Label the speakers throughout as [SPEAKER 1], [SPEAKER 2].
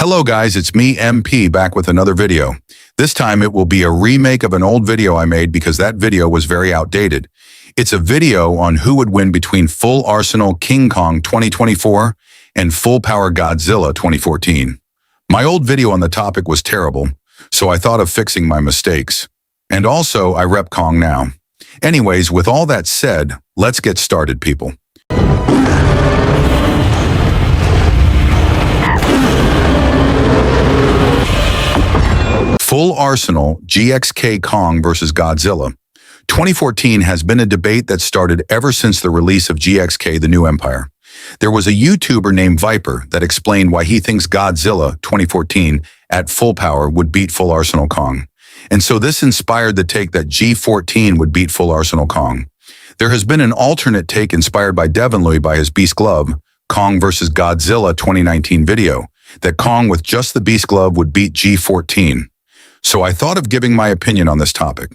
[SPEAKER 1] Hello guys, it's me MP back with another video. This time it will be a remake of an old video I made because that video was very outdated. It's a video on who would win between Full Arsenal King Kong 2024 and Full Power Godzilla 2014. My old video on the topic was terrible, so I thought of fixing my mistakes. And also, I rep Kong now. Anyways, with all that said, let's get started, people. Full Arsenal GXK Kong versus Godzilla 2014 has been a debate that started ever since the release of GXK The New Empire. There was a YouTuber named Viper that explained why he thinks Godzilla 2014 at full power would beat Full Arsenal Kong. And so this inspired the take that G14 would beat Full Arsenal Kong. There has been an alternate take inspired by Devin Lui by his Beast Glove, Kong vs. Godzilla 2019 video, that Kong with just the Beast Glove would beat G14. So I thought of giving my opinion on this topic.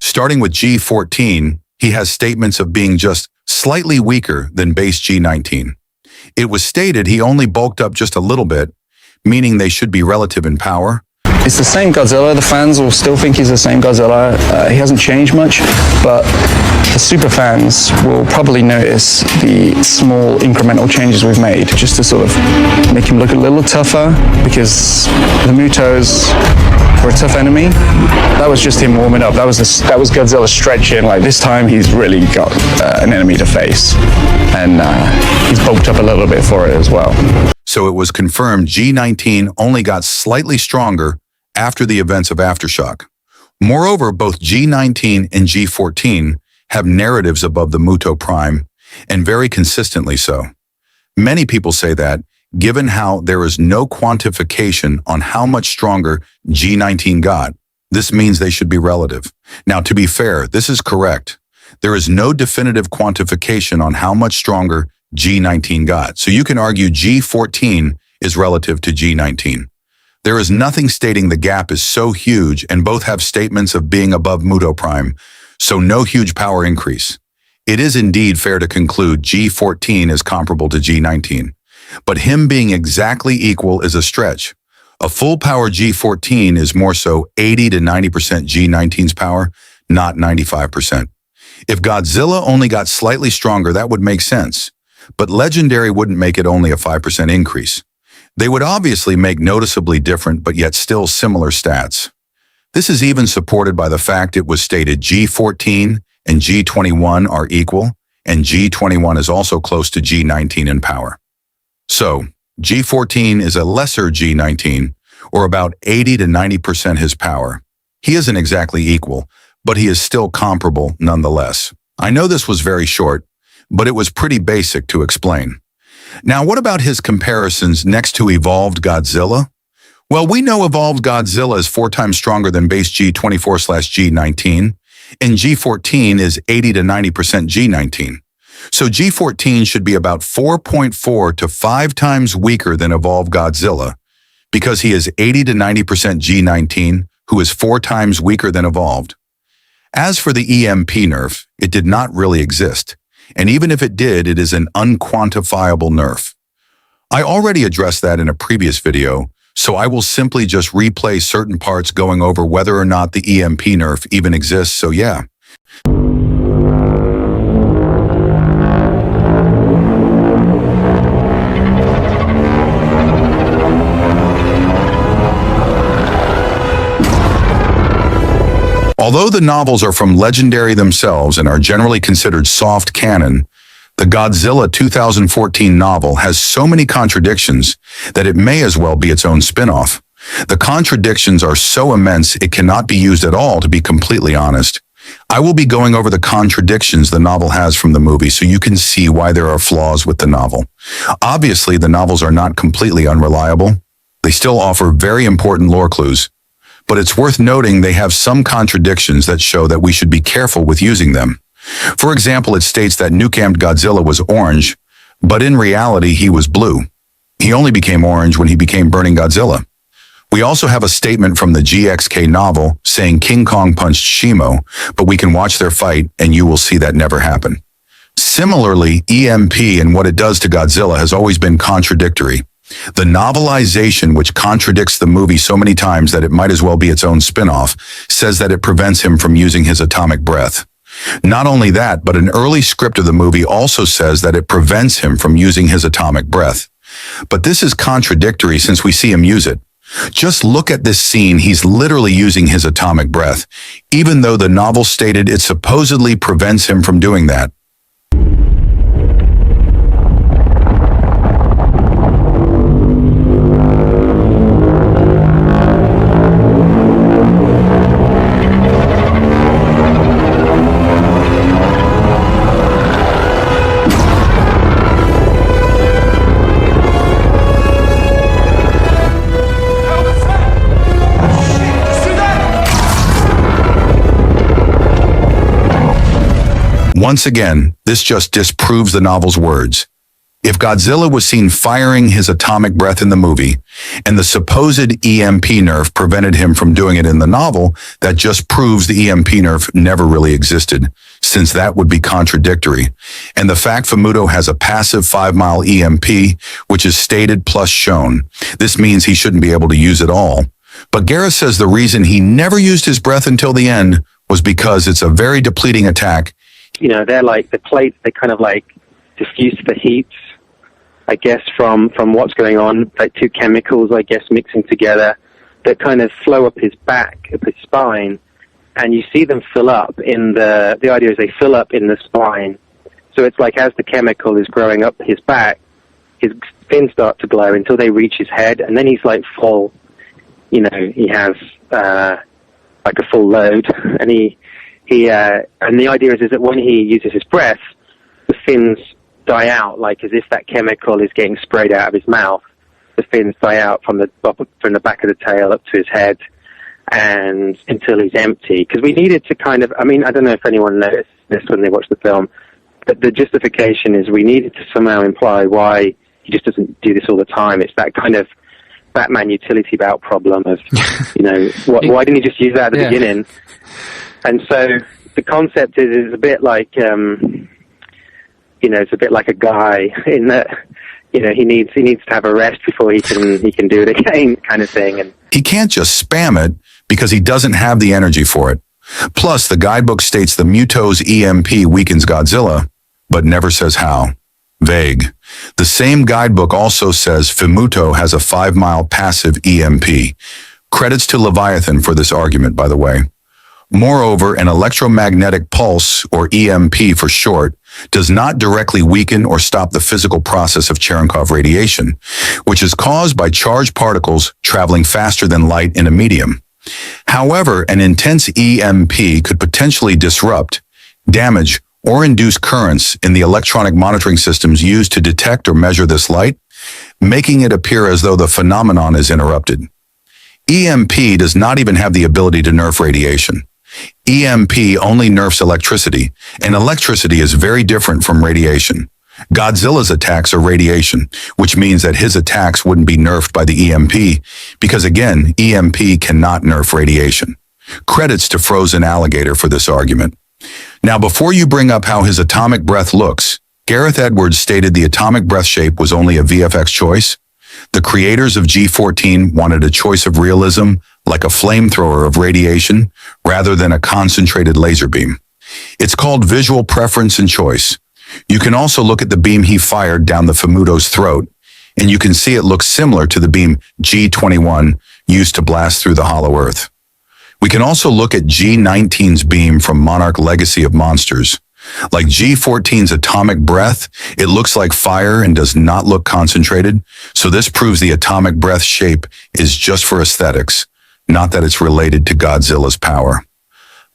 [SPEAKER 1] Starting with G14, he has statements of being just slightly weaker than base G19. It was stated he only bulked up just a little bit, meaning they should be relative in power.
[SPEAKER 2] It's the same Godzilla. The fans will still think he's the same Godzilla. He hasn't changed much, but the super fans will probably notice the small incremental changes we've made just to sort of make him look a little tougher, because the Mutos were a tough enemy. That was just him warming up. That was Godzilla stretching. Like, this time he's really got an enemy to face, and he's bulked up a little bit for it as well.
[SPEAKER 1] So it was confirmed G19 only got slightly stronger after the events of Aftershock. Moreover, both G19 and G14 have narratives above the Muto Prime, and very consistently so. Many people say that, given how there is no quantification on how much stronger G19 got, this means they should be relative. Now, to be fair, this is correct. There is no definitive quantification on how much stronger G19 got, so you can argue G14 is relative to G19. There is nothing stating the gap is so huge, and both have statements of being above Muto Prime, so no huge power increase. It is indeed fair to conclude G14 is comparable to G19, but him being exactly equal is a stretch. A full power G14 is more so 80 to 90% G19's power, not 95%. If Godzilla only got slightly stronger, that would make sense, but Legendary wouldn't make it only a 5% increase. They would obviously make noticeably different but yet still similar stats. This is even supported by the fact it was stated G14 and G21 are equal, and G21 is also close to G19 in power. So, G14 is a lesser G19, or about 80 to 90% his power. He isn't exactly equal, but he is still comparable nonetheless. I know this was very short, but it was pretty basic to explain. Now, what about his comparisons next to Evolved Godzilla? Well, we know Evolved Godzilla is 4 times stronger than base G24/G19, and G14 is 80 to 90% G19. So G14 should be about 4.4 to 5 times weaker than Evolved Godzilla, because he is 80 to 90% G19, who is 4 times weaker than Evolved. As for the EMP nerf, it did not really exist. And even if it did, it is an unquantifiable nerf. I already addressed that in a previous video, so I will simply just replay certain parts going over whether or not the EMP nerf even exists, so yeah. Although the novels are from Legendary themselves and are generally considered soft canon, the Godzilla 2014 novel has so many contradictions that it may as well be its own spin-off. The contradictions are so immense it cannot be used at all, to be completely honest. I will be going over the contradictions the novel has from the movie so you can see why there are flaws with the novel. Obviously, the novels are not completely unreliable. They still offer very important lore clues. But it's worth noting they have some contradictions that show that we should be careful with using them. For example, it states that Nukamed Godzilla was orange, but in reality he was blue. He only became orange when he became Burning Godzilla. We also have a statement from the GXK novel saying King Kong punched Shimo, but we can watch their fight and you will see that never happen. Similarly, EMP and what it does to Godzilla has always been contradictory. The novelization, which contradicts the movie so many times that it might as well be its own spin-off, says that it prevents him from using his atomic breath. Not only that, but an early script of the movie also says that it prevents him from using his atomic breath. But this is contradictory since we see him use it. Just look at this scene, he's literally using his atomic breath, even though the novel stated it supposedly prevents him from doing that. Once again, this just disproves the novel's words. If Godzilla was seen firing his atomic breath in the movie, and the supposed EMP nerf prevented him from doing it in the novel, that just proves the EMP nerf never really existed, since that would be contradictory. And the fact Fumuto has a passive 5-mile EMP, which is stated plus shown, this means he shouldn't be able to use it all. But Gareth says the reason he never used his breath until the end was because it's a very depleting attack.
[SPEAKER 3] You know, they're like the plates, they kind of like diffuse the heat, I guess, from what's going on, like two chemicals, I guess, mixing together that kind of flow up his back, up his spine, and you see them fill up in the idea is they fill up in the spine. So it's like as the chemical is growing up his back, his fins start to glow until they reach his head, and then he's like full, you know, he has like a full load, and and the idea is that when he uses his breath, the fins die out, like as if that chemical is getting sprayed out of his mouth. The fins die out from the back of the tail up to his head, and until he's empty. Because we needed to kind of, I mean, I don't know if anyone noticed this when they watched the film, but the justification is we needed to somehow imply why he just doesn't do this all the time. It's that kind of Batman utility belt problem of, you know, why didn't he just use that at the beginning? And so the concept is a bit like, you know, it's a bit like a guy in that, you know, he needs to have a rest before he can do it again, kind of thing. And
[SPEAKER 1] he can't just spam it because he doesn't have the energy for it. Plus, the guidebook states the Muto's EMP weakens Godzilla, but never says how. Vague. The same guidebook also says Fumuto has a 5-mile passive EMP. Credits to Leviathan for this argument, by the way. Moreover, an electromagnetic pulse, or EMP for short, does not directly weaken or stop the physical process of Cherenkov radiation, which is caused by charged particles traveling faster than light in a medium. However, an intense EMP could potentially disrupt, damage, or induce currents in the electronic monitoring systems used to detect or measure this light, making it appear as though the phenomenon is interrupted. EMP does not even have the ability to nerf radiation. EMP only nerfs electricity, and electricity is very different from radiation. Godzilla's attacks are radiation, which means that his attacks wouldn't be nerfed by the EMP, because again, EMP cannot nerf radiation. Credits to Frozen Alligator for this argument. Now, before you bring up how his atomic breath looks, Gareth Edwards stated the atomic breath shape was only a VFX choice. The creators of G14 wanted a choice of realism, like a flamethrower of radiation, rather than a concentrated laser beam. It's called visual preference and choice. You can also look at the beam he fired down the Fumuto's throat, and you can see it looks similar to the beam G21 used to blast through the hollow earth. We can also look at G19's beam from Monarch Legacy of Monsters. Like G14's atomic breath, it looks like fire and does not look concentrated, so this proves the atomic breath shape is just for aesthetics, not that it's related to Godzilla's power.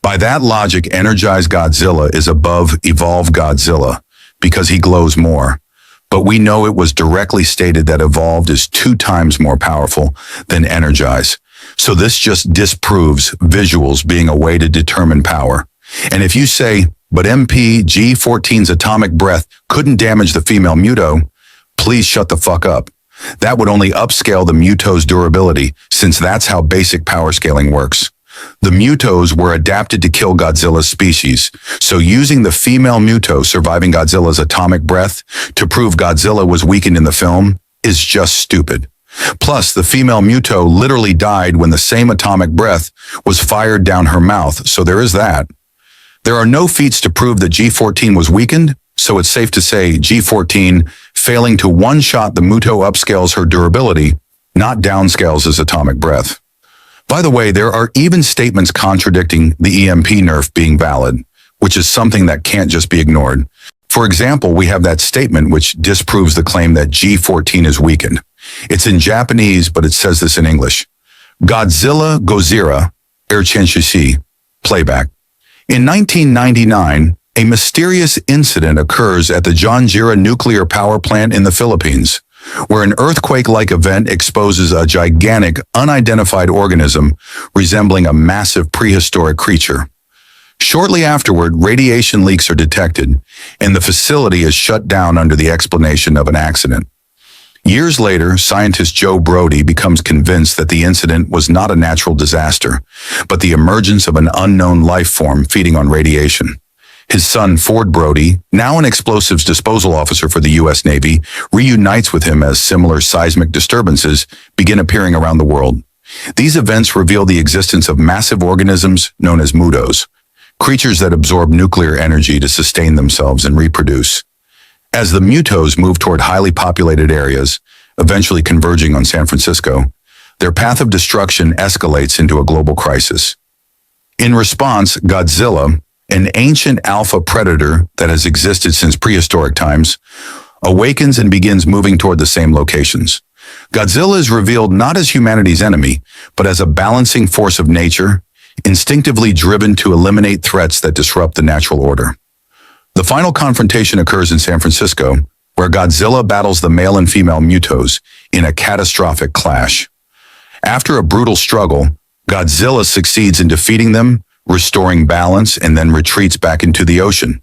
[SPEAKER 1] By that logic, Energized Godzilla is above Evolved Godzilla because he glows more. But we know it was directly stated that Evolved is 2 times more powerful than Energized. So this just disproves visuals being a way to determine power. And if you say, but G14's atomic breath couldn't damage the female Muto, please shut the fuck up. That would only upscale the Muto's durability, since that's how basic power scaling works. The Mutos were adapted to kill Godzilla's species, so using the female Muto surviving Godzilla's atomic breath to prove Godzilla was weakened in the film is just stupid. Plus, the female Muto literally died when the same atomic breath was fired down her mouth, so there is that. There are no feats to prove that G14 was weakened, so it's safe to say G14 failing to one-shot the Muto upscales her durability, not downscales his atomic breath. By the way, there are even statements contradicting the EMP nerf being valid, which is something that can't just be ignored. For example, we have that statement which disproves the claim that G14 is weakened. It's in Japanese, but it says this in English. Godzilla Gozira, Erchenshisi, playback. In 1999, a mysterious incident occurs at the Janjira nuclear power plant in the Philippines, where an earthquake-like event exposes a gigantic, unidentified organism resembling a massive prehistoric creature. Shortly afterward, radiation leaks are detected, and the facility is shut down under the explanation of an accident. Years later, scientist Joe Brody becomes convinced that the incident was not a natural disaster, but the emergence of an unknown life form feeding on radiation. His son, Ford Brody, now an explosives disposal officer for the U.S. Navy, reunites with him as similar seismic disturbances begin appearing around the world. These events reveal the existence of massive organisms known as Mutos, creatures that absorb nuclear energy to sustain themselves and reproduce. As the Mutos move toward highly populated areas, eventually converging on San Francisco, their path of destruction escalates into a global crisis. In response, Godzilla, an ancient alpha predator that has existed since prehistoric times, awakens and begins moving toward the same locations. Godzilla is revealed not as humanity's enemy, but as a balancing force of nature, instinctively driven to eliminate threats that disrupt the natural order. The final confrontation occurs in San Francisco, where Godzilla battles the male and female Mutos in a catastrophic clash. After a brutal struggle, Godzilla succeeds in defeating them, restoring balance, and then retreats back into the ocean.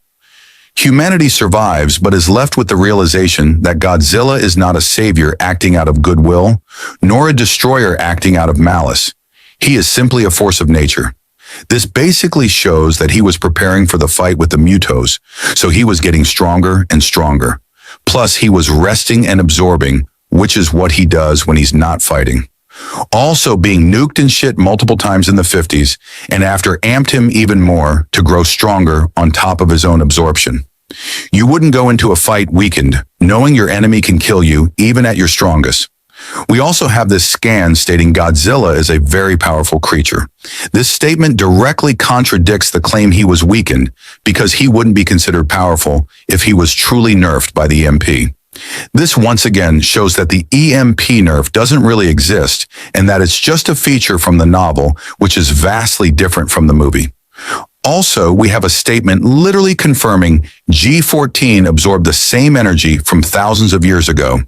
[SPEAKER 1] Humanity survives, but is left with the realization that Godzilla is not a savior acting out of goodwill, nor a destroyer acting out of malice. He is simply a force of nature. This basically shows that he was preparing for the fight with the Mutos, so he was getting stronger and stronger. Plus, he was resting and absorbing, which is what he does when he's not fighting. Also being nuked and shit multiple times in the 50s, and after amped him even more to grow stronger on top of his own absorption. You wouldn't go into a fight weakened, knowing your enemy can kill you even at your strongest. We also have this scan stating Godzilla is a very powerful creature. This statement directly contradicts the claim he was weakened because he wouldn't be considered powerful if he was truly nerfed by the EMP. This once again shows that the EMP nerf doesn't really exist and that it's just a feature from the novel, which is vastly different from the movie. Also, we have a statement literally confirming G14 absorbed the same energy from thousands of years ago,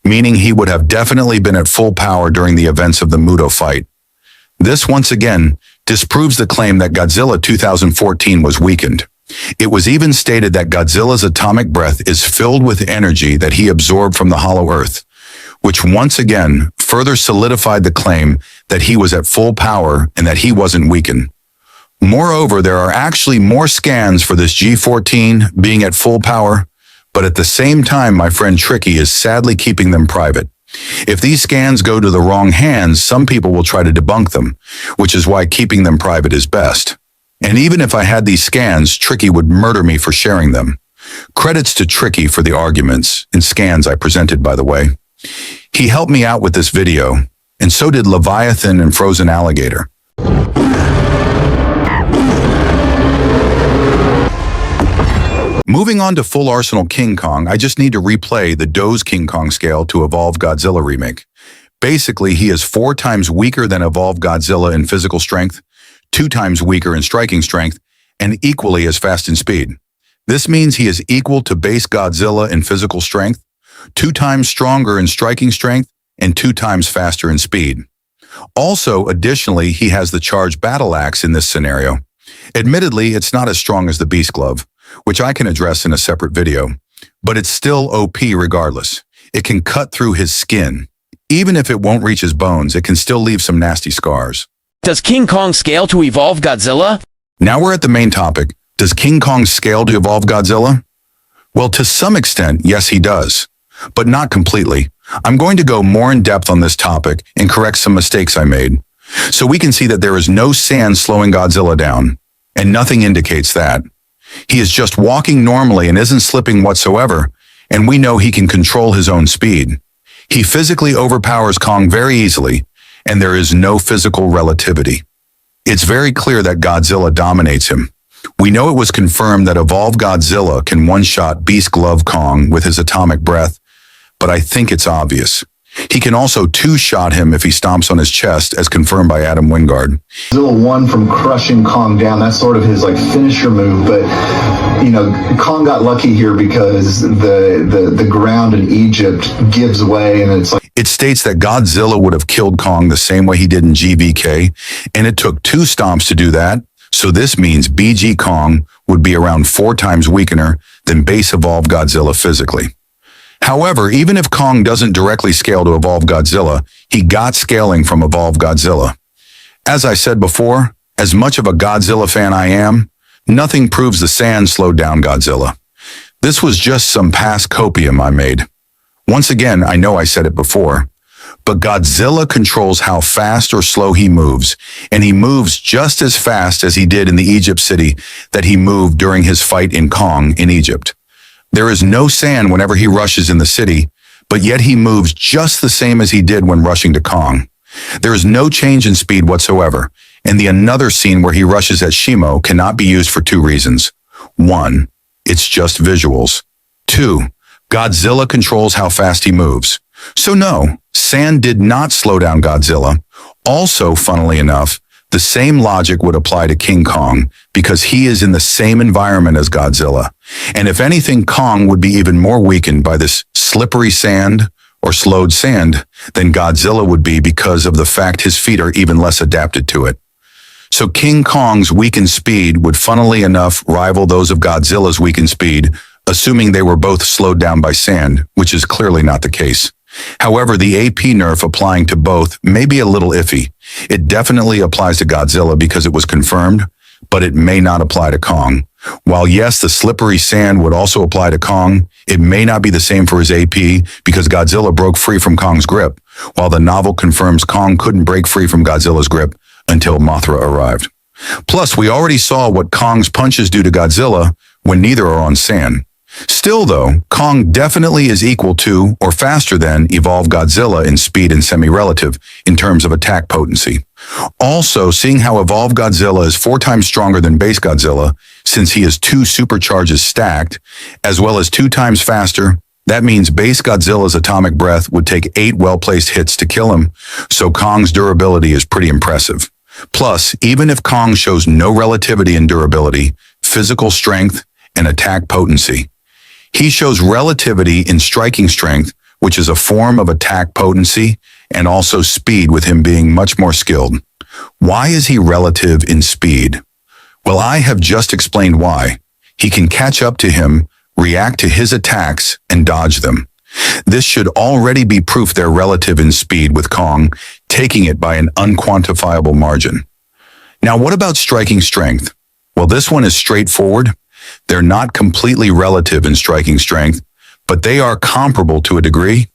[SPEAKER 1] meaning he would have definitely been at full power during the events of the Muto fight. This once again disproves the claim that Godzilla 2014 was weakened. It was even stated that Godzilla's atomic breath is filled with energy that he absorbed from the hollow earth, which once again further solidified the claim that he was at full power and that he wasn't weakened. Moreover, there are actually more scans for this G14 being at full power, but at the same time, my friend Tricky is sadly keeping them private. If these scans go to the wrong hands, some people will try to debunk them, which is why keeping them private is best. And even if I had these scans, Tricky would murder me for sharing them. Credits to Tricky for the arguments and scans I presented, by the way. He helped me out with this video, and so did Leviathan and Frozen Alligator. Moving on to Full Arsenal King Kong, I just need to replay the Doze King Kong scale to Evolved Godzilla remake. Basically, he is 4 times weaker than Evolved Godzilla in physical strength, 2 times weaker in striking strength, and equally as fast in speed. This means he is equal to base Godzilla in physical strength, 2 times stronger in striking strength, and 2 times faster in speed. Also, additionally, he has the charged battle axe in this scenario. Admittedly, it's not as strong as the Beast Glove, which I can address in a separate video, but it's still OP regardless. It can cut through his skin. Even if it won't reach his bones, it can still leave some nasty scars.
[SPEAKER 4] Does King Kong scale to evolve Godzilla?
[SPEAKER 1] Now we're at the main topic. Does King Kong scale to evolve Godzilla? Well, to some extent, yes, he does. But not completely. I'm going to go more in depth on this topic and correct some mistakes I made. So we can see that there is no sand slowing Godzilla down, and nothing indicates that. He is just walking normally and isn't slipping whatsoever, and we know he can control his own speed. He physically overpowers Kong very easily, and there is no physical relativity. It's very clear that Godzilla dominates him. We know it was confirmed that evolved Godzilla can one-shot Beast Glove Kong with his atomic breath, but I think it's obvious. He can also two-shot him if he stomps on his chest, as confirmed by Adam Wingard.
[SPEAKER 5] Godzilla won from crushing Kong down. That's sort of his finisher move. But Kong got lucky here because the ground in Egypt gives way, and it's like
[SPEAKER 1] It states that Godzilla would have killed Kong the same way he did in GVK, and it took 2 stomps to do that. So this means BG Kong would be around 4 times weaker than base evolved Godzilla physically. However, even if Kong doesn't directly scale to evolve Godzilla, he got scaling from evolved Godzilla. As I said before, as much of a Godzilla fan I am, nothing proves the sand slowed down Godzilla. This was just some past copium I made. Once again, I know I said it before, but Godzilla controls how fast or slow he moves, and he moves just as fast as he did in the Egypt city that he moved during his fight in Kong in Egypt. There is no sand whenever he rushes in the city, but yet he moves just the same as he did when rushing to Kong. There is no change in speed whatsoever, and the another scene where he rushes at Shimo cannot be used for 2 reasons. 1, it's just visuals. 2, Godzilla controls how fast he moves. So no, sand did not slow down Godzilla. Also, funnily enough, the same logic would apply to King Kong because he is in the same environment as Godzilla. And if anything, Kong would be even more weakened by this slippery sand or slowed sand than Godzilla would be because of the fact his feet are even less adapted to it. So King Kong's weakened speed would funnily enough rival those of Godzilla's weakened speed, assuming they were both slowed down by sand, which is clearly not the case. However, the AP nerf applying to both may be a little iffy. It definitely applies to Godzilla because it was confirmed, but it may not apply to Kong. While yes, the slippery sand would also apply to Kong, it may not be the same for his AP because Godzilla broke free from Kong's grip, while the novel confirms Kong couldn't break free from Godzilla's grip until Mothra arrived. Plus, we already saw what Kong's punches do to Godzilla when neither are on sand. Still though, Kong definitely is equal to or faster than evolved Godzilla in speed and semi-relative in terms of attack potency. Also, seeing how evolved Godzilla is 4 times stronger than base Godzilla, since he has 2 supercharges stacked, as well as 2 times faster, that means base Godzilla's atomic breath would take 8 well-placed hits to kill him, so Kong's durability is pretty impressive. Plus, even if Kong shows no relativity in durability, physical strength, and attack potency, he shows relativity in striking strength, which is a form of attack potency, and also speed with him being much more skilled. Why is he relative in speed? Well, I have just explained why. He can catch up to him, react to his attacks, and dodge them. This should already be proof they're relative in speed with Kong, taking it by an unquantifiable margin. Now, what about striking strength? Well, this one is straightforward. They're not completely relative in striking strength, but they are comparable to a degree.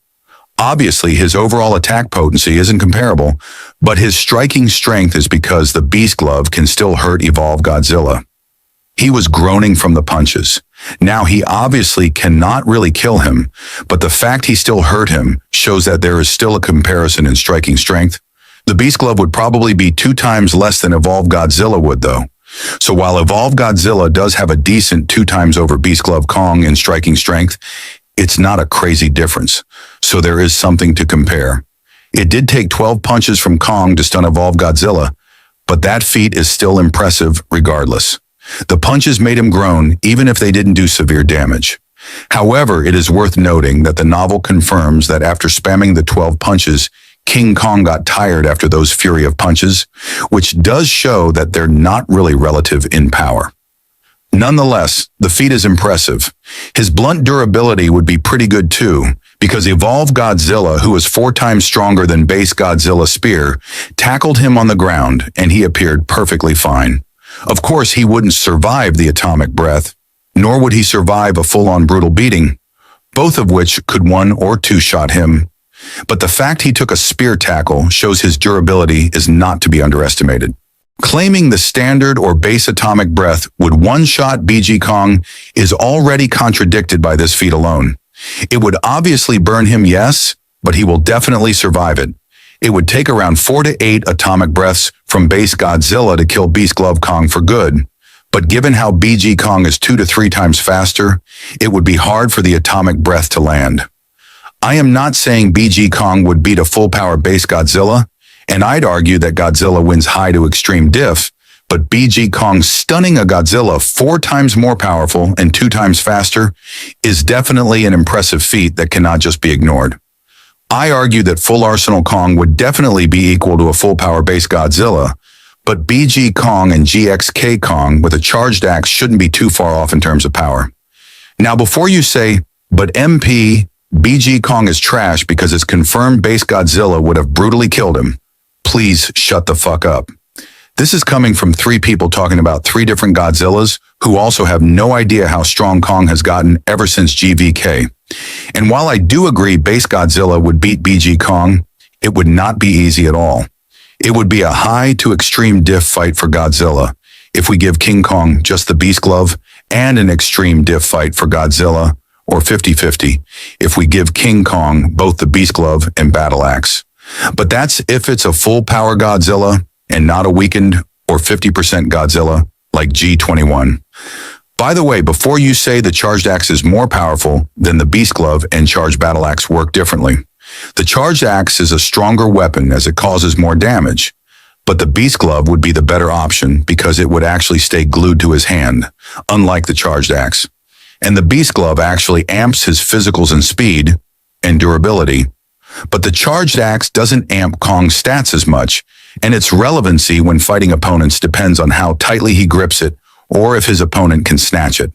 [SPEAKER 1] Obviously, his overall attack potency isn't comparable, but his striking strength is because the Beast Glove can still hurt evolved Godzilla. He was groaning from the punches. Now, he obviously cannot really kill him, but the fact he still hurt him shows that there is still a comparison in striking strength. The Beast Glove would probably be 2 times less than evolved Godzilla would, though. So while evolved Godzilla does have a decent 2 times over Beast Glove Kong in striking strength, it's not a crazy difference. So there is something to compare. It did take 12 punches from Kong to stun evolved Godzilla, but that feat is still impressive regardless. The punches made him groan even if they didn't do severe damage. However, it is worth noting that the novel confirms that after spamming the 12 punches, King Kong got tired after those fury of punches, which does show that they're not really relative in power. Nonetheless, the feat is impressive. His blunt durability would be pretty good too, because Evolved Godzilla, who is 4 times stronger than base Godzilla Spear, tackled him on the ground and he appeared perfectly fine. Of course, he wouldn't survive the atomic breath, nor would he survive a full-on brutal beating, both of which could 1 or 2 shot him. But the fact he took a spear tackle shows his durability is not to be underestimated. Claiming the standard or base atomic breath would one-shot BG Kong is already contradicted by this feat alone. It would obviously burn him, yes, but he will definitely survive it. It would take around 4 to 8 atomic breaths from base Godzilla to kill Beast Glove Kong for good. But given how BG Kong is 2 to 3 times faster, it would be hard for the atomic breath to land. I am not saying BG Kong would beat a full-power base Godzilla, and I'd argue that Godzilla wins high to extreme diff, but BG Kong stunning a Godzilla 4 times more powerful and 2 times faster is definitely an impressive feat that cannot just be ignored. I argue that Full Arsenal Kong would definitely be equal to a full-power base Godzilla, but BG Kong and GXK Kong with a charged axe shouldn't be too far off in terms of power. Now before you say, but MP, BG Kong is trash because it's confirmed base Godzilla would have brutally killed him, please shut the fuck up. This is coming from 3 people talking about 3 different Godzillas who also have no idea how strong Kong has gotten ever since GVK. And while I do agree base Godzilla would beat BG Kong, it would not be easy at all. It would be a high to extreme diff fight for Godzilla if we give King Kong just the Beast Glove, and an extreme diff fight for Godzilla, or 50-50, if we give King Kong both the Beast Glove and Battle Axe. But that's if it's a full-power Godzilla and not a weakened or 50% Godzilla like G21. By the way, before you say the charged axe is more powerful than the Beast Glove and charged Battle Axe work differently. The charged axe is a stronger weapon as it causes more damage, but the Beast Glove would be the better option because it would actually stay glued to his hand, unlike the charged axe. And the Beast Glove actually amps his physicals and speed and durability. But the charged axe doesn't amp Kong's stats as much, and its relevancy when fighting opponents depends on how tightly he grips it or if his opponent can snatch it.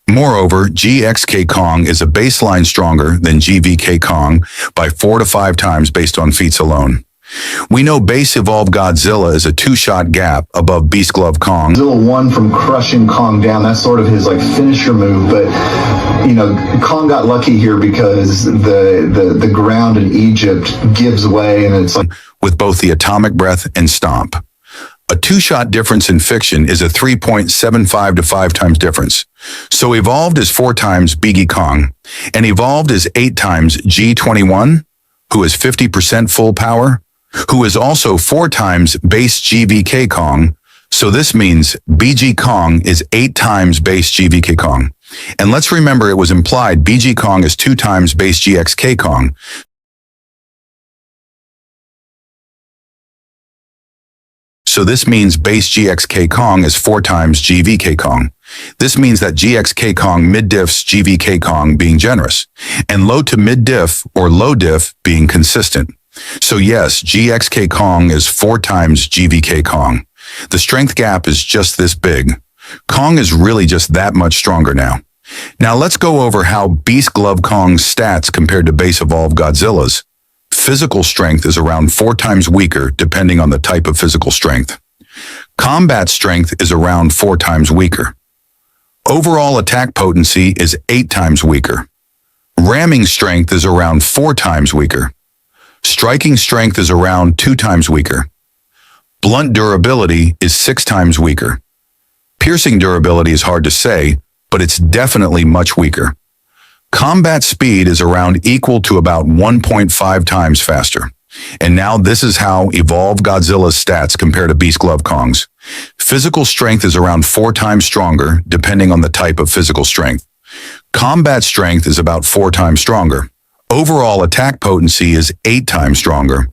[SPEAKER 1] Moreover, GXK Kong is a baseline stronger than GVK Kong by 4 to 5 times based on feats alone. We know base Evolved Godzilla is a 2-shot gap above Beast Glove Kong.
[SPEAKER 5] Godzilla won from crushing Kong down. That's sort of his like finisher move. But Kong got lucky here because the ground in Egypt gives way, and it's like
[SPEAKER 1] with both the atomic breath and stomp. A 2-shot difference in fiction is a 3.75 to 5 times difference. So Evolved is 4 times BG Kong, and Evolved is 8 times G21, who is 50% full power, who is also 4 times base GVK Kong. So this means BG Kong is 8 times base GVK Kong. And let's remember it was implied BG Kong is 2 times base GXK Kong. So this means base GXK Kong is 4 times GVK Kong. This means that GXK Kong mid-diffs GVK Kong being generous, and low to mid-diff or low diff being consistent. So yes, GXK Kong is 4 times GVK Kong. The strength gap is just this big. Kong is really just that much stronger now. Now let's go over how Beast Glove Kong's stats compared to base Evolved Godzilla's. Physical strength is around 4 times weaker depending on the type of physical strength. Combat strength is around 4 times weaker. Overall attack potency is 8 times weaker. Ramming strength is around 4 times weaker. Striking strength is around 2 times weaker. Blunt durability is 6 times weaker. Piercing durability is hard to say, but it's definitely much weaker. Combat speed is around equal to about 1.5 times faster. And now this is how Evolved Godzilla's stats compare to Beast Glove Kong's. Physical strength is around 4 times stronger, depending on the type of physical strength. Combat strength is about 4 times stronger. Overall attack potency is 8 times stronger.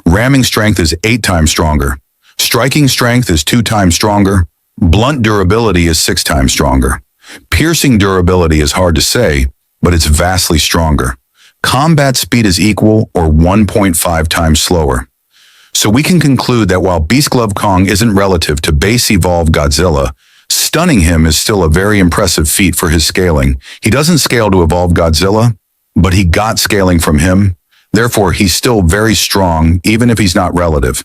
[SPEAKER 1] Ramming strength is 8 times stronger. Striking strength is 2 times stronger. Blunt durability is 6 times stronger. Piercing durability is hard to say, but it's vastly stronger. Combat speed is equal or 1.5 times slower. So we can conclude that while Beast Glove Kong isn't relative to base Evolved Godzilla, Stunning him is still a very impressive feat for his scaling. He doesn't scale to evolve Godzilla, but he got scaling from him. Therefore, he's still very strong, even if he's not relative.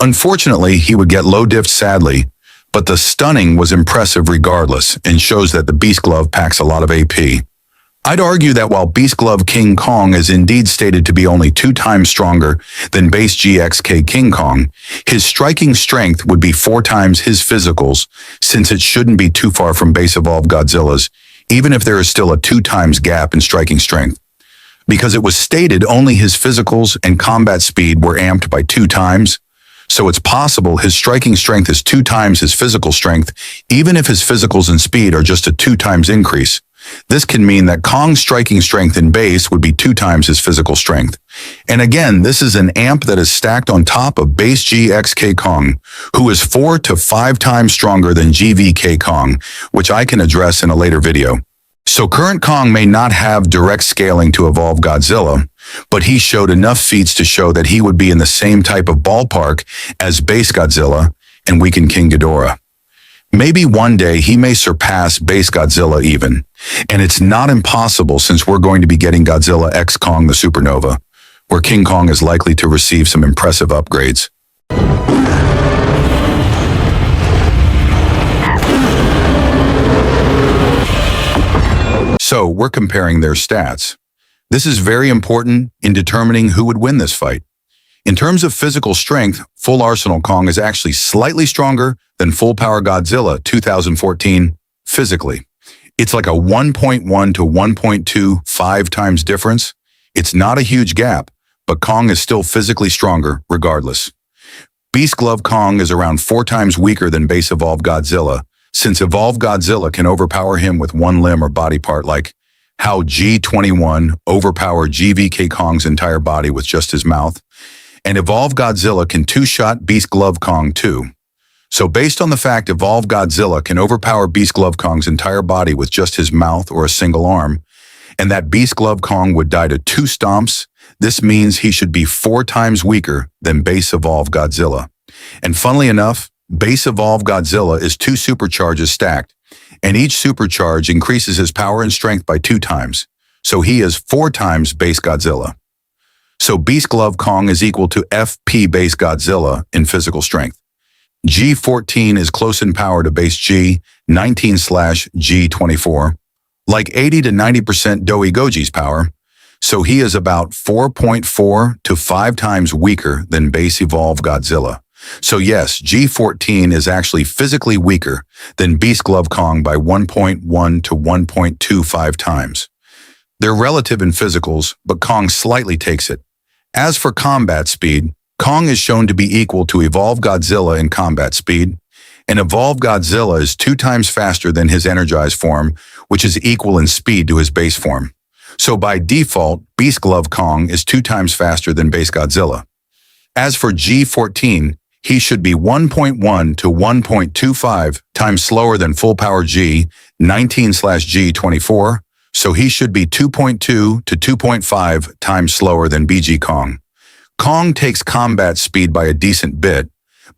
[SPEAKER 1] Unfortunately, he would get low diffed sadly, but the stunning was impressive regardless and shows that the Beast Glove packs a lot of AP. I'd argue that while Beast Glove King Kong is indeed stated to be only 2 times stronger than base GXK King Kong, his striking strength would be 4 times his physicals, since it shouldn't be too far from base evolved Godzilla's, even if there is still a 2 times gap in striking strength. Because it was stated only his physicals and combat speed were amped by 2 times, so it's possible his striking strength is 2 times his physical strength, even if his physicals and speed are just a 2 times increase. This can mean that Kong's striking strength in base would be 2 times his physical strength. And again, this is an amp that is stacked on top of base GXK Kong, who is 4 to 5 times stronger than GVK Kong, which I can address in a later video. So current Kong may not have direct scaling to evolve Godzilla, but he showed enough feats to show that he would be in the same type of ballpark as base Godzilla and weakened King Ghidorah. Maybe one day he may surpass base Godzilla even, and it's not impossible since we're going to be getting Godzilla X Kong the Supernova, where King Kong is likely to receive some impressive upgrades. So we're comparing their stats. This is very important in determining who would win this fight. In terms of physical strength, Full Arsenal Kong is actually slightly stronger than Full Power Godzilla 2014 physically. It's like a 1.1 to 1.25 times difference. It's not a huge gap, but Kong is still physically stronger regardless. Beast Glove Kong is around 4 times weaker than base evolved Godzilla, since evolved Godzilla can overpower him with one limb or body part, like how G21 overpowered GVK Kong's entire body with just his mouth. And evolved Godzilla can 2-shot Beast Glove Kong too. So based on the fact evolved Godzilla can overpower Beast Glove Kong's entire body with just his mouth or a single arm, and that Beast Glove Kong would die to 2 stomps, this means he should be 4 times weaker than base evolved Godzilla. And funnily enough, base evolved Godzilla is 2 supercharges stacked, and each supercharge increases his power and strength by 2 times. So he is 4 times base Godzilla. So Beast Glove Kong is equal to FP base Godzilla in physical strength. G14 is close in power to base G19/G24, like 80 to 90% Doi Goji's power, so he is about 4.4 to 5 times weaker than base evolved Godzilla. So yes, G14 is actually physically weaker than Beast Glove Kong by 1.1 to 1.25 times. They're relative in physicals, but Kong slightly takes it. As for combat speed, Kong is shown to be equal to evolved Godzilla in combat speed, and evolved Godzilla is 2 times faster than his energized form, which is equal in speed to his base form. So by default, Beast Glove Kong is 2 times faster than base Godzilla. As for G14, he should be 1.1 to 1.25 times slower than full power G19/G24, so he should be 2.2 to 2.5 times slower than BG Kong. Kong takes combat speed by a decent bit,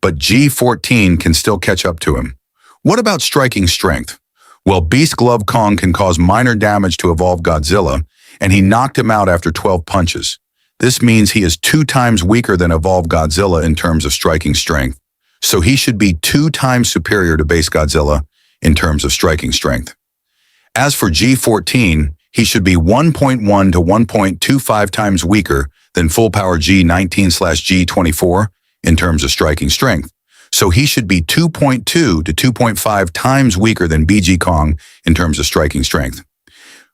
[SPEAKER 1] but G14 can still catch up to him. What about striking strength? Well, Beast Glove Kong can cause minor damage to evolved Godzilla, and he knocked him out after 12 punches. This means he is 2 times weaker than evolved Godzilla in terms of striking strength, so he should be 2 times superior to base Godzilla in terms of striking strength. As for G14, he should be 1.1 to 1.25 times weaker than full power G19/G24 in terms of striking strength, so he should be 2.2 to 2.5 times weaker than BG Kong in terms of striking strength.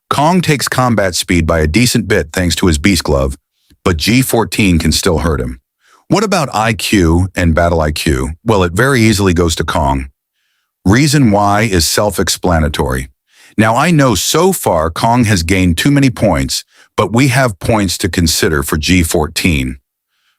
[SPEAKER 1] Kong takes combat speed by a decent bit thanks to his Beast Glove, but G14 can still hurt him. What about IQ and battle IQ? Well, it very easily goes to Kong. Reason why is self-explanatory. Now, I know so far Kong has gained too many points, but we have points to consider for G14.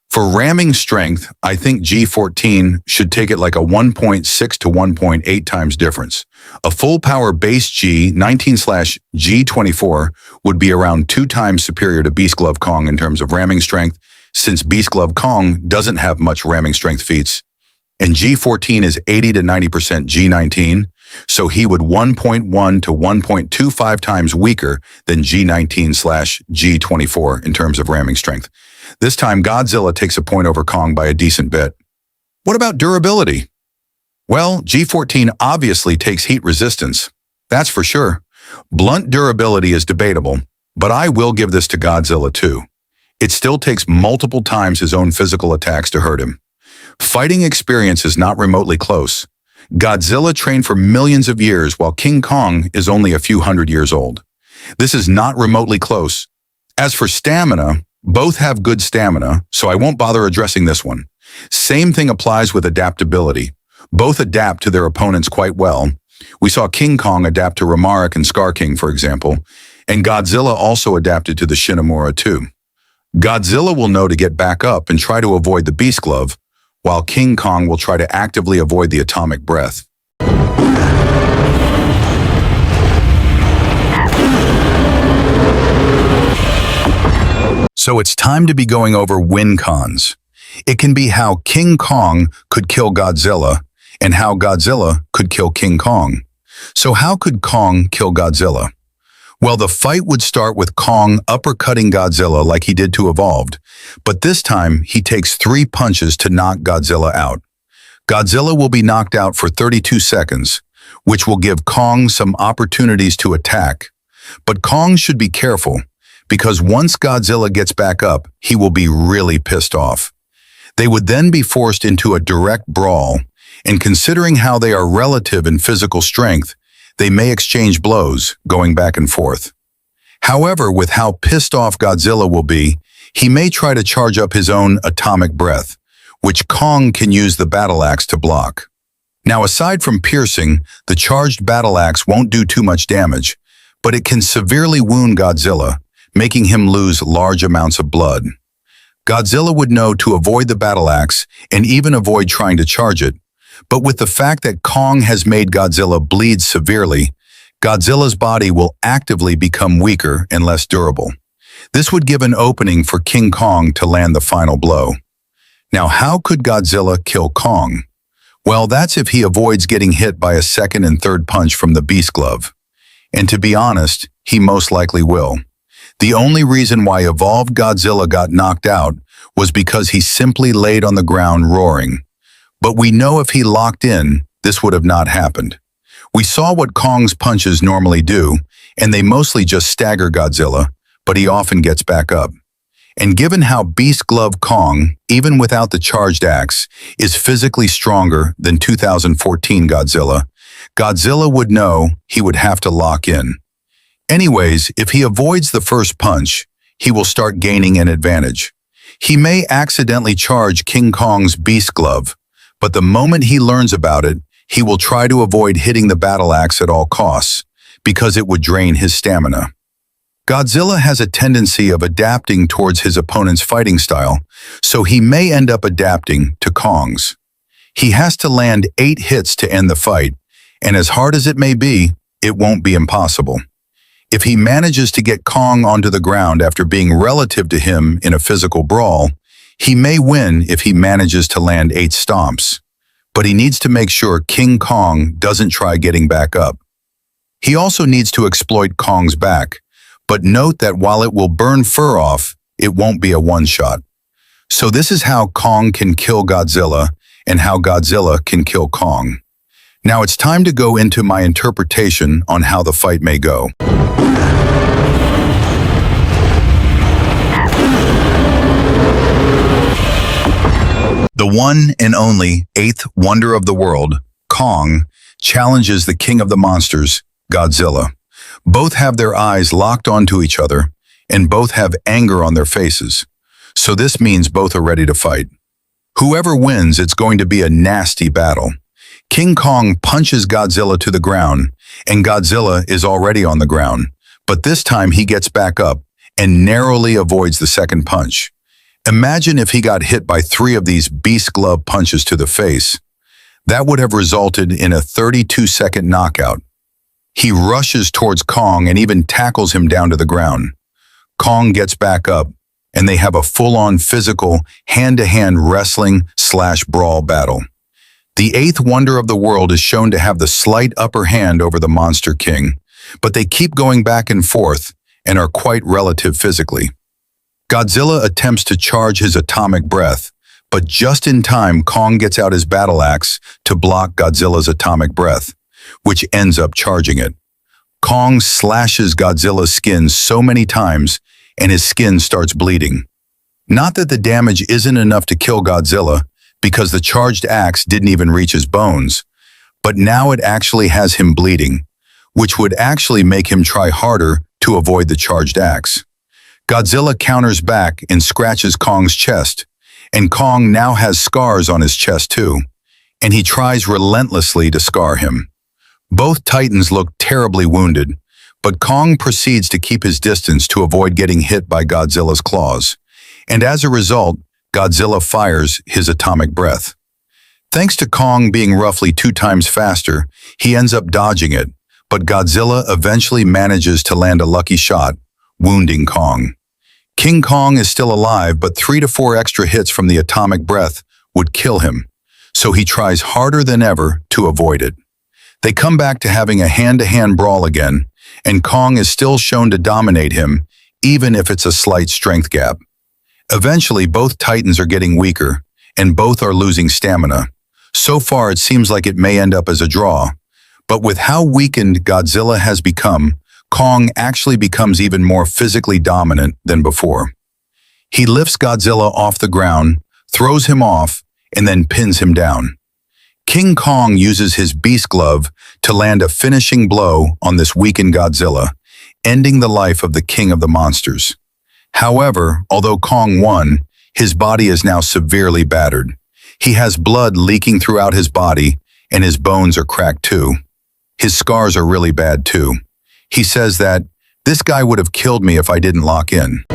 [SPEAKER 1] For ramming strength, I think G14 should take it like a 1.6 to 1.8 times difference. A full power base G19/G24 would be around 2 times superior to Beast Glove Kong in terms of ramming strength, since Beast Glove Kong doesn't have much ramming strength feats. And G14 is 80 to 90% G19, So he would 1.1 to 1.25 times weaker than G19/G24 in terms of ramming strength. This time, Godzilla takes a point over Kong by a decent bit. What about durability? Well, G14 obviously takes heat resistance. That's for sure. Blunt durability is debatable, but I will give this to Godzilla too. It still takes multiple times his own physical attacks to hurt him. Fighting experience is not remotely close. Godzilla trained for millions of years while King Kong is only a few hundred years old. This is not remotely close. As for stamina, both have good stamina, so I won't bother addressing this one. Same thing applies with adaptability. Both adapt to their opponents quite well. We saw King Kong adapt to Rematch and Scar King, for example, and Godzilla also adapted to the Shinomura too. Godzilla will know to get back up and try to avoid the Beast Glove, while King Kong will try to actively avoid the atomic breath. So it's time to be going over win-cons. It can be how King Kong could kill Godzilla and how Godzilla could kill King Kong. So how could Kong kill Godzilla? Well, the fight would start with Kong uppercutting Godzilla like he did to Evolved, but this time he takes 3 punches to knock Godzilla out. Godzilla will be knocked out for 32 seconds, which will give Kong some opportunities to attack. But Kong should be careful, because once Godzilla gets back up, he will be really pissed off. They would then be forced into a direct brawl, and considering how they are relative in physical strength, they may exchange blows, going back and forth. However, with how pissed off Godzilla will be, he may try to charge up his own atomic breath, which Kong can use the battle axe to block. Now, aside from piercing, the charged battle axe won't do too much damage, but it can severely wound Godzilla, making him lose large amounts of blood. Godzilla would know to avoid the battle axe and even avoid trying to charge it, but with the fact that Kong has made Godzilla bleed severely, Godzilla's body will actively become weaker and less durable. This would give an opening for King Kong to land the final blow. Now, how could Godzilla kill Kong? Well, that's if he avoids getting hit by a second and third punch from the Beast Glove. And to be honest, he most likely will. The only reason why Evolved Godzilla got knocked out was because he simply laid on the ground roaring. But we know if he locked in, this would have not happened. We saw what Kong's punches normally do, and they mostly just stagger Godzilla, but he often gets back up. And given how Beast Glove Kong, even without the charged axe, is physically stronger than 2014 Godzilla, Godzilla would know he would have to lock in. Anyways, if he avoids the first punch, he will start gaining an advantage. He may accidentally charge King Kong's Beast Glove, but the moment he learns about it, he will try to avoid hitting the battle axe at all costs, because it would drain his stamina. Godzilla has a tendency of adapting towards his opponent's fighting style, so he may end up adapting to Kong's. He has to land 8 hits to end the fight, and as hard as it may be, it won't be impossible. If he manages to get Kong onto the ground after being relative to him in a physical brawl, he may win if he manages to land 8 stomps, but he needs to make sure King Kong doesn't try getting back up. He also needs to exploit Kong's back, but note that while it will burn fur off, it won't be a one-shot. So this is how Kong can kill Godzilla and how Godzilla can kill Kong. Now it's time to go into my interpretation on how the fight may go. The one and only 8th wonder of the world, Kong, challenges the king of the monsters, Godzilla. Both have their eyes locked onto each other, and both have anger on their faces. So this means both are ready to fight. Whoever wins, it's going to be a nasty battle. King Kong punches Godzilla to the ground, and Godzilla is already on the ground, but this time he gets back up and narrowly avoids the second punch. Imagine if he got hit by 3 of these Beast Glove punches to the face. That would have resulted in a 32-second knockout. He rushes towards Kong and even tackles him down to the ground. Kong gets back up, and they have a full-on physical, hand-to-hand wrestling/brawl battle. The eighth wonder of the world is shown to have the slight upper hand over the Monster King, but they keep going back and forth and are quite relative physically. Godzilla attempts to charge his atomic breath, but just in time Kong gets out his battle axe to block Godzilla's atomic breath, which ends up charging it. Kong slashes Godzilla's skin so many times and his skin starts bleeding. Not that the damage isn't enough to kill Godzilla, because the charged axe didn't even reach his bones, but now it actually has him bleeding, which would actually make him try harder to avoid the charged axe. Godzilla counters back and scratches Kong's chest, and Kong now has scars on his chest too, and he tries relentlessly to scar him. Both titans look terribly wounded, but Kong proceeds to keep his distance to avoid getting hit by Godzilla's claws, and as a result, Godzilla fires his atomic breath. Thanks to Kong being roughly 2 times faster, he ends up dodging it, but Godzilla eventually manages to land a lucky shot, wounding Kong. King Kong is still alive, but 3 to 4 extra hits from the atomic breath would kill him, so he tries harder than ever to avoid it. They come back to having a hand-to-hand brawl again, and Kong is still shown to dominate him, even if it's a slight strength gap. Eventually, both titans are getting weaker, and both are losing stamina. So far, it seems like it may end up as a draw, but with how weakened Godzilla has become, Kong actually becomes even more physically dominant than before. He lifts Godzilla off the ground, throws him off, and then pins him down. King Kong uses his beast glove to land a finishing blow on this weakened Godzilla, ending the life of the king of the monsters. However, although Kong won, his body is now severely battered. He has blood leaking throughout his body, and his bones are cracked too. His scars are really bad too. He says that, "This guy would have killed me if I didn't lock in."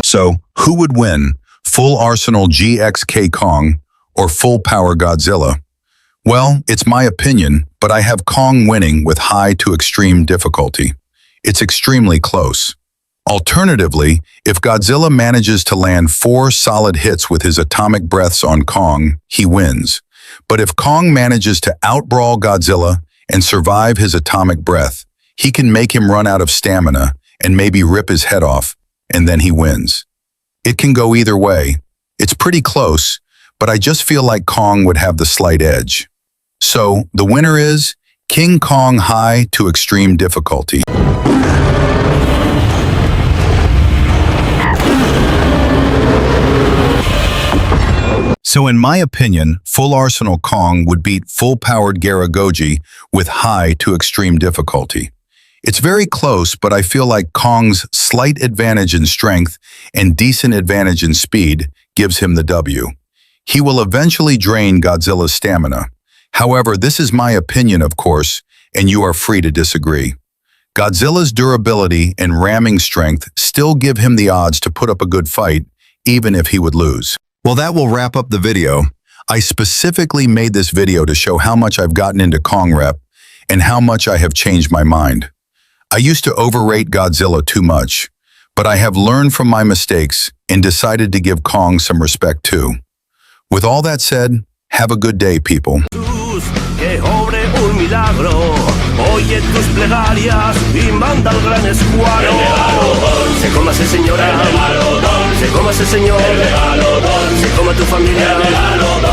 [SPEAKER 1] So, who would win, full arsenal GXK Kong or full power Godzilla? Well, it's my opinion, but I have Kong winning with high to extreme difficulty. It's extremely close. Alternatively, if Godzilla manages to land 4 solid hits with his atomic breaths on Kong, he wins. But if Kong manages to outbrawl Godzilla and survive his atomic breath, he can make him run out of stamina and maybe rip his head off, and then he wins. It can go either way. It's pretty close, but I just feel like Kong would have the slight edge. So, the winner is King Kong high to extreme difficulty. So in my opinion, full arsenal Kong would beat full-powered Garagoji with high to extreme difficulty. It's very close, but I feel like Kong's slight advantage in strength and decent advantage in speed gives him the W. He will eventually drain Godzilla's stamina. However, this is my opinion, of course, and you are free to disagree. Godzilla's durability and ramming strength still give him the odds to put up a good fight, even if he would lose. Well, that will wrap up the video. I specifically made this video to show how much I've gotten into Kong rep and how much I have changed my mind. I used to overrate Godzilla too much, but I have learned from my mistakes and decided to give Kong some respect too. With all that said, have a good day, people.
[SPEAKER 6] Que obre un milagro, oye tus plegarias y manda al gran escuadrón. El Megalodón, se coma ese señor. El Megalodón, se coma ese señor. El Megalodón, se coma tu familia. El Megalodón.